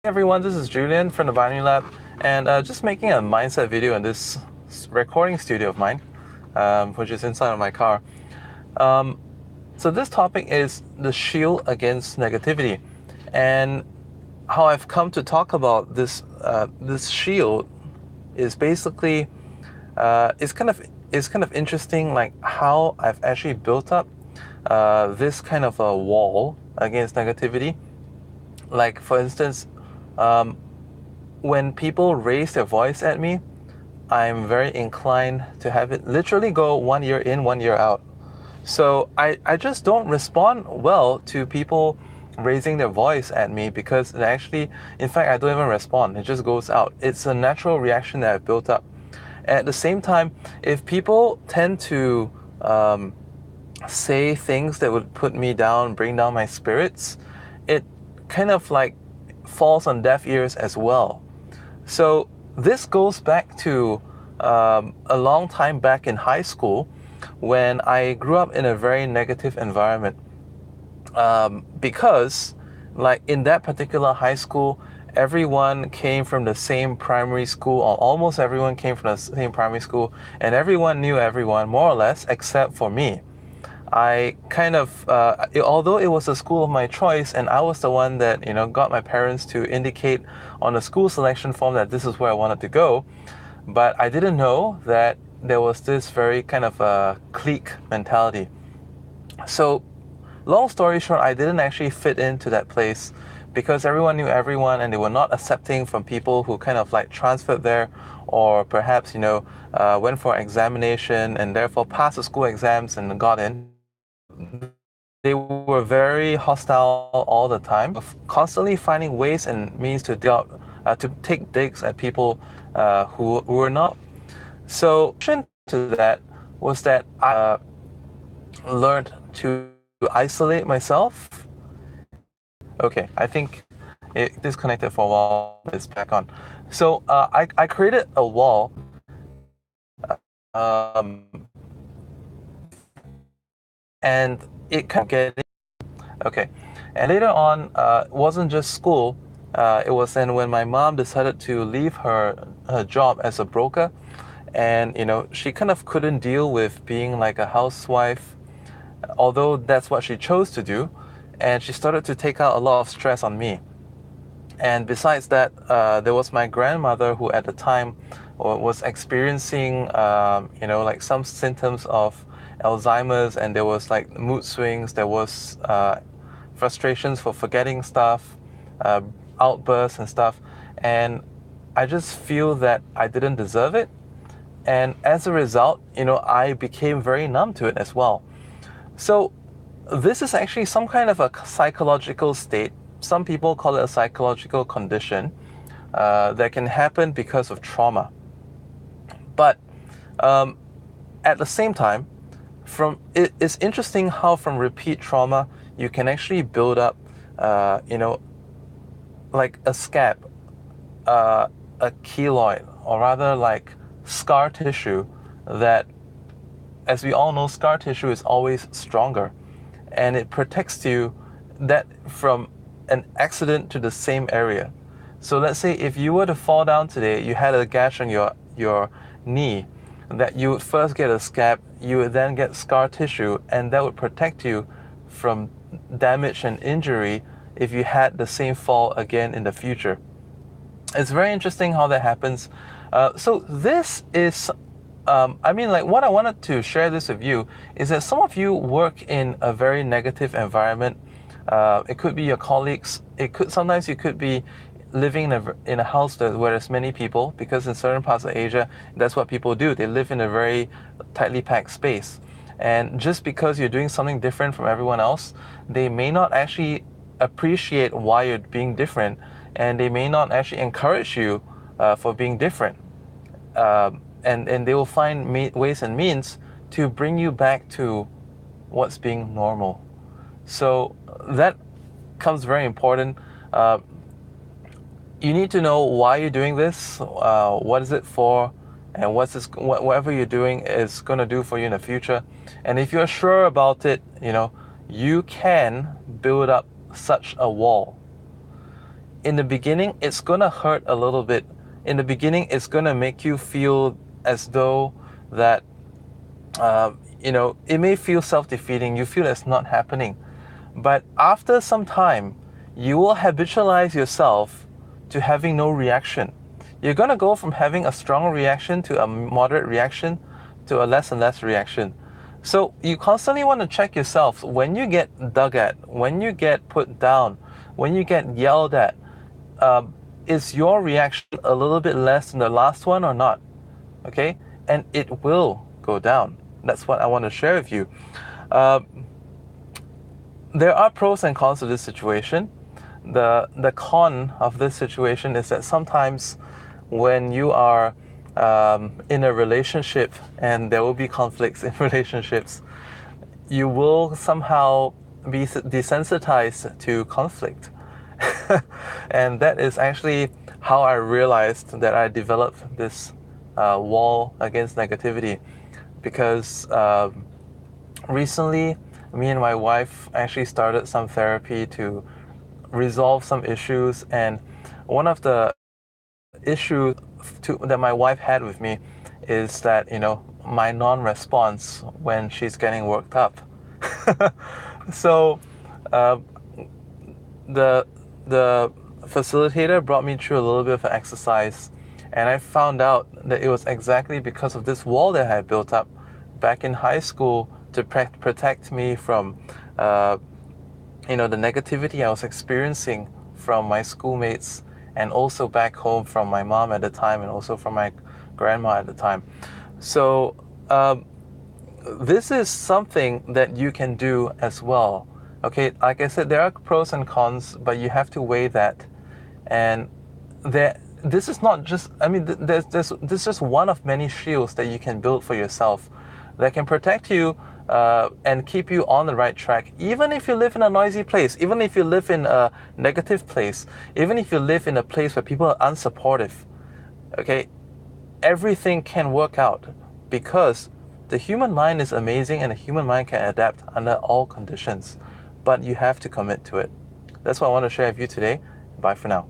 everyone, this is Julian from the Binary Lab, and just making a mindset video in this recording studio of mine, which is inside of my car. Um, so this topic is the shield against negativity, and how I've come to talk about this shield is basically it's kind of interesting, like how I've actually built up this kind of a wall against negativity. Like for instance, um, when people raise their voice at me, I'm very inclined to have it literally go 1 year in, 1 year out. So I just don't respond well to people raising their voice at me because it actually, in fact, I don't even respond. It just goes out. It's a natural reaction that I've built up. At the same time, if people tend to say things that would put me down, bring down my spirits, it kind of like falls on deaf ears as well. So this goes back to a long time back in high school when I grew up in a very negative environment. Because, like in that particular high school, everyone came from the same primary school, or almost everyone came from the same primary school, and everyone knew everyone more or less except for me. I kind of, although it was a school of my choice, and I was the one that got my parents to indicate on the school selection form that this is where I wanted to go, but I didn't know that there was this very kind of a clique mentality. So, long story short, I didn't actually fit into that place because everyone knew everyone, and they were not accepting from people who kind of like transferred there, or perhaps went for examination and therefore passed the school exams and got in. They were very hostile all the time, constantly finding ways and means to to take digs at people who were not. So, to that was that I learned to isolate myself. Okay, I think it disconnected for a while. It's back on. So I created a wall. Um, and it kind of getting okay. And later on, it wasn't just school. It was then when my mom decided to leave her job as a broker, and she kind of couldn't deal with being like a housewife, although that's what she chose to do, and she started to take out a lot of stress on me. And besides that, there was my grandmother who at the time was experiencing, like some symptoms of Alzheimer's, and there was like mood swings, there was frustrations for forgetting stuff, uh, outbursts and stuff. And I just feel that I didn't deserve it. And as a result, I became very numb to it as well. So this is actually some kind of a psychological state. Some people call it a psychological condition that can happen because of trauma. But at the same time, it's interesting how from repeat trauma you can actually build up, like a scab, a keloid, or rather like scar tissue that, as we all know, scar tissue is always stronger, and it protects you that from an accident to the same area. So let's say if you were to fall down today, you had a gash on your knee, that you would first get a scab, you would then get scar tissue, and that would protect you from damage and injury if you had the same fall again in the future. It's very interesting how that happens. So this is, what I wanted to share this with you is that some of you work in a very negative environment. It could be your colleagues. Sometimes you could be living in a house where there's many people, because in certain parts of Asia, that's what people do. They live in a very tightly packed space. And just because you're doing something different from everyone else, they may not actually appreciate why you're being different, and they may not actually encourage you for being different. And they will find ways and means to bring you back to what's being normal. So that comes very important. You need to know why you're doing this, what is it for, and whatever you're doing is going to do for you in the future. And if you're sure about it, you can build up such a wall. in the beginning, it's going to hurt a little bit. In the beginning, it's going to make you feel as though that, it may feel self-defeating. You feel it's not happening. But after some time, you will habitualize yourself to having no reaction. You're going to go from having a strong reaction to a moderate reaction to a less and less reaction. So you constantly want to check yourself when you get dug at, when you get put down, when you get yelled at, is your reaction a little bit less than the last one or not? Okay? And it will go down. That's what I want to share with you. There are pros and cons to this situation. The con of this situation is that sometimes when you are in a relationship, and there will be conflicts in relationships, you will somehow be desensitized to conflict. And that is actually how I realized that I developed this wall against negativity, because recently me and my wife actually started some therapy to resolve some issues, and one of the issues that my wife had with me is that, my non-response when she's getting worked up. So the facilitator brought me through a little bit of an exercise, and I found out that it was exactly because of this wall that I had built up back in high school to protect me from the negativity I was experiencing from my schoolmates, and also back home from my mom at the time, and also from my grandma at the time. So this is something that you can do as well. Okay, like I said, there are pros and cons, but you have to weigh that. And this is not just, this is just one of many shields that you can build for yourself that can protect you and keep you on the right track, even if you live in a noisy place, even if you live in a negative place, even if you live in a place where people are unsupportive. Okay, everything can work out, because the human mind is amazing, and the human mind can adapt under all conditions, but you have to commit to it. That's what I want to share with you today. Bye for now.